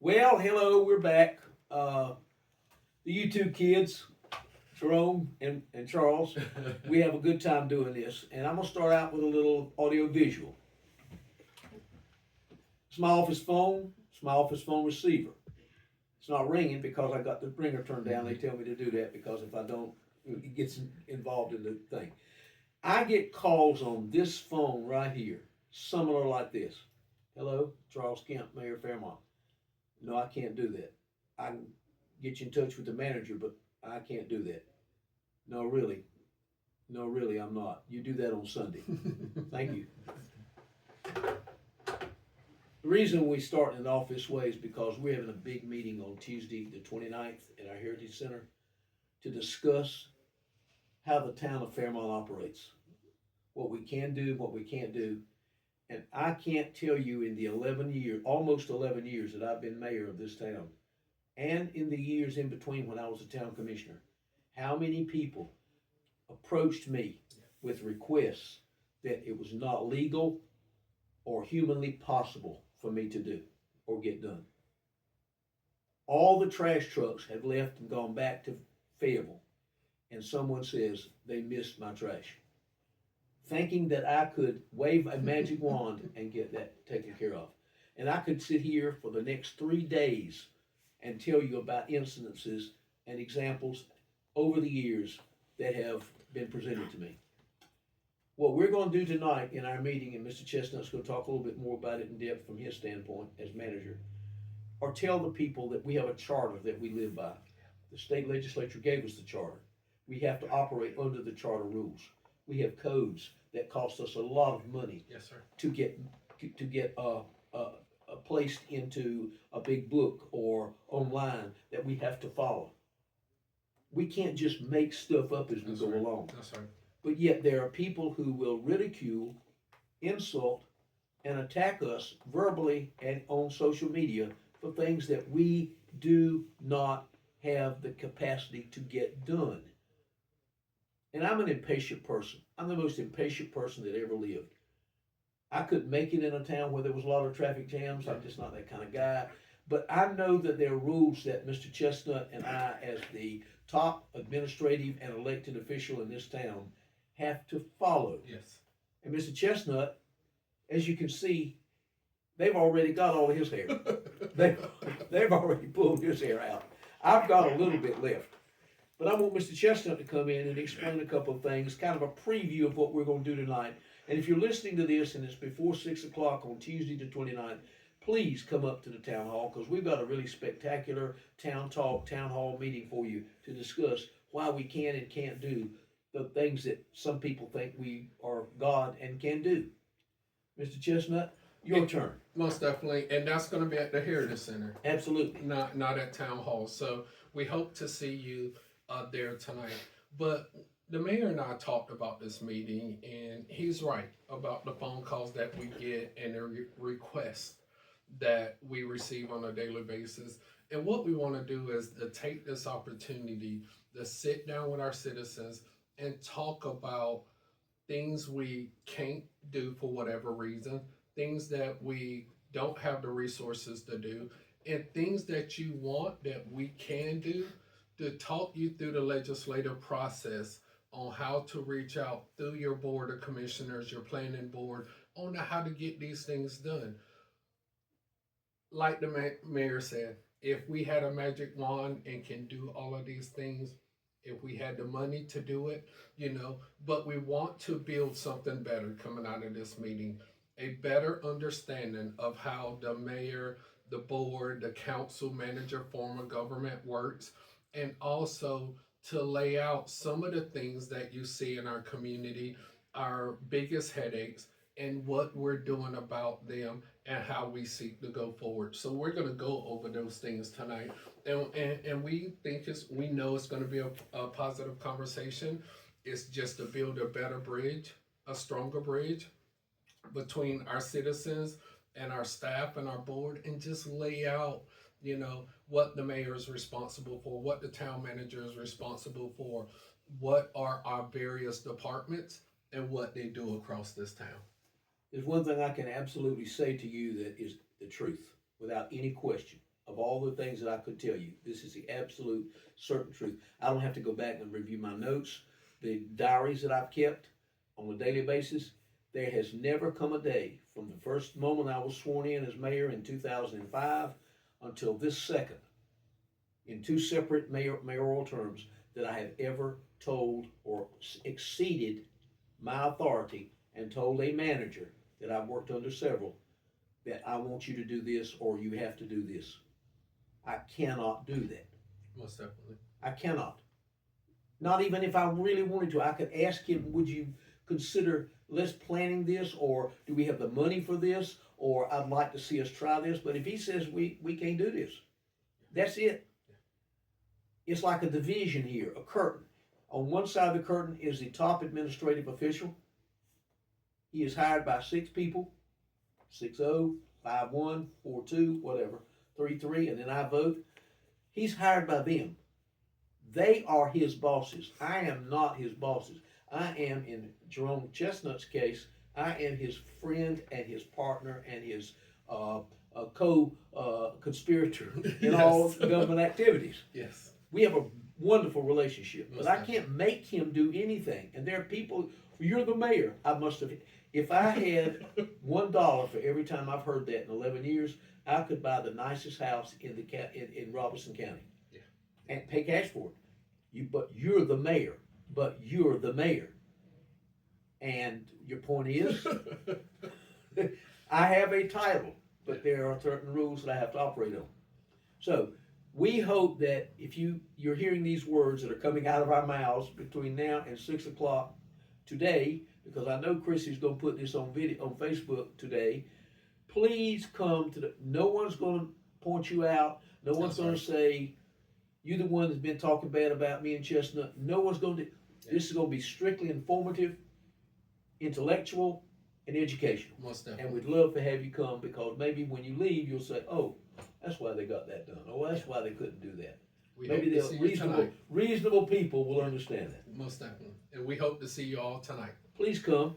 Well, hello, we're back. You two kids, Jerome and Charles, we have a good time doing this. And I'm going to start out with a little audio visual. It's my office phone. It's my office phone receiver. It's not ringing because I got the ringer turned down. They tell me to do that because if I don't, it gets involved in the thing. I get calls on this phone right here, similar like this. Hello, Charles Kemp, Mayor Fairmont. No, I can't do that. I can get you in touch with the manager, but I can't do that. No, really. No, really, I'm not. You do that on Sunday. Thank you. The reason we start it off this way is because we're having a big meeting on Tuesday, the 29th, at our Heritage Center to discuss how the town of Fairmont operates, what we can do, what we can't do. And I can't tell you in the 11 years, almost 11 years that I've been mayor of this town, and in the years in between when I was a town commissioner, how many people approached me with requests that it was not legal or humanly possible for me to do or get done. All the trash trucks have left and gone back to Fayetteville, and someone says they missed my trash, thinking that I could wave a magic wand and get that taken care of. And I could sit here for the next 3 days and tell you about incidences and examples over the years that have been presented to me. What we're going to do tonight in our meeting, and Mr. Chestnut's going to talk a little bit more about it in depth from his standpoint as manager, or tell the people that we have a charter that we live by. The state legislature gave us the charter. We have to operate under the charter rules. We have codes that cost us a lot of money. Yes, sir. To get placed into a big book or online that we have to follow. We can't just make stuff up as we go along. That's right. But yet there are people who will ridicule, insult, and attack us verbally and on social media for things that we do not have the capacity to get done. And I'm an impatient person. I'm the most impatient person that ever lived. I couldn't make it in a town where there was a lot of traffic jams. I'm just not that kind of guy. But I know that there are rules that Mr. Chestnut and I, as the top administrative and elected official in this town, have to follow. Yes. And Mr. Chestnut, as you can see, they've already got all of his hair. they've already pulled his hair out. I've got a little bit left. But I want Mr. Chestnut to come in and explain a couple of things, kind of a preview of what we're going to do tonight. And if you're listening to this and it's before 6 o'clock on Tuesday the 29th, please come up to the town hall because we've got a really spectacular town hall meeting for you to discuss why we can and can't do the things that some people think we are God and can do. Mr. Chestnut, your turn. Most definitely, and that's going to be at the Heritage Center. Absolutely. Not at Town Hall. So we hope to see you there tonight. But the mayor and I talked about this meeting, and he's right about the phone calls that we get and the requests that we receive on a daily basis. And what we want to do is to take this opportunity to sit down with our citizens and talk about things we can't do for whatever reason, things that we don't have the resources to do, and things that you want that we can do, to talk you through the legislative process on how to reach out through your board of commissioners, your planning board, on how to get these things done. Like the mayor said, if we had a magic wand and can do all of these things, if we had the money to do it, but we want to build something better coming out of this meeting, a better understanding of how the mayor, the board, the council manager form of government works, and also to lay out some of the things that you see in our community, our biggest headaches, and what we're doing about them and how we seek to go forward. So we're going to go over those things tonight. And we think we know it's going to be a positive conversation. It's just to build a better bridge, a stronger bridge between our citizens and our staff and our board, and just lay out, what the mayor is responsible for, what the town manager is responsible for, what are our various departments, and what they do across this town. There's one thing I can absolutely say to you that is the truth, without any question. of all the things that I could tell you, this is the absolute certain truth. I don't have to go back and review my notes, the diaries that I've kept on a daily basis. There has never come a day from the first moment I was sworn in as mayor in 2005 until this second, in two separate mayoral terms, that I have ever told or exceeded my authority and told a manager that I've worked under several that I want you to do this or you have to do this. I cannot do that. Most definitely. I cannot. Not even if I really wanted to. I could ask him, would you consider let's planning this, or do we have the money for this, or I'd like to see us try this. But if he says we can't do this, that's it. It's like a division here, a curtain. On one side of the curtain is the top administrative official. He is hired by 6 people, 6-0, 5-1, 4-2, whatever, 3-3, and then I vote. He's hired by them. They are his bosses. I am not his bosses. I am, in Jerome Chestnut's case, I am his friend and his partner and his co-conspirator in Yes. all government activities. Yes. We have a wonderful relationship, but Most I can't make him do anything. And there are people, you're the mayor. I must have, if I had $1 for every time I've heard that in 11 years, I could buy the nicest house in in Robeson County. Yeah. And pay cash for it. But you're the mayor. But you're the mayor. And your point is, I have a title, but there are certain rules that I have to operate on. So we hope that if you're hearing these words that are coming out of our mouths between now and 6 o'clock today, because I know Chrissy's going to put this on video on Facebook today, please come to no one's going to point you out. No one's going to say, you're the one that's been talking bad about me and Chestnut. No one's going to. This is going to be strictly informative, intellectual, and educational. Most definitely. And we'd love to have you come, because maybe when you leave, you'll say, oh, that's why they got that done. Oh, that's why they couldn't do that. We Maybe hope to see you tonight. reasonable people will understand that. Most definitely. And we hope to see you all tonight. Please come.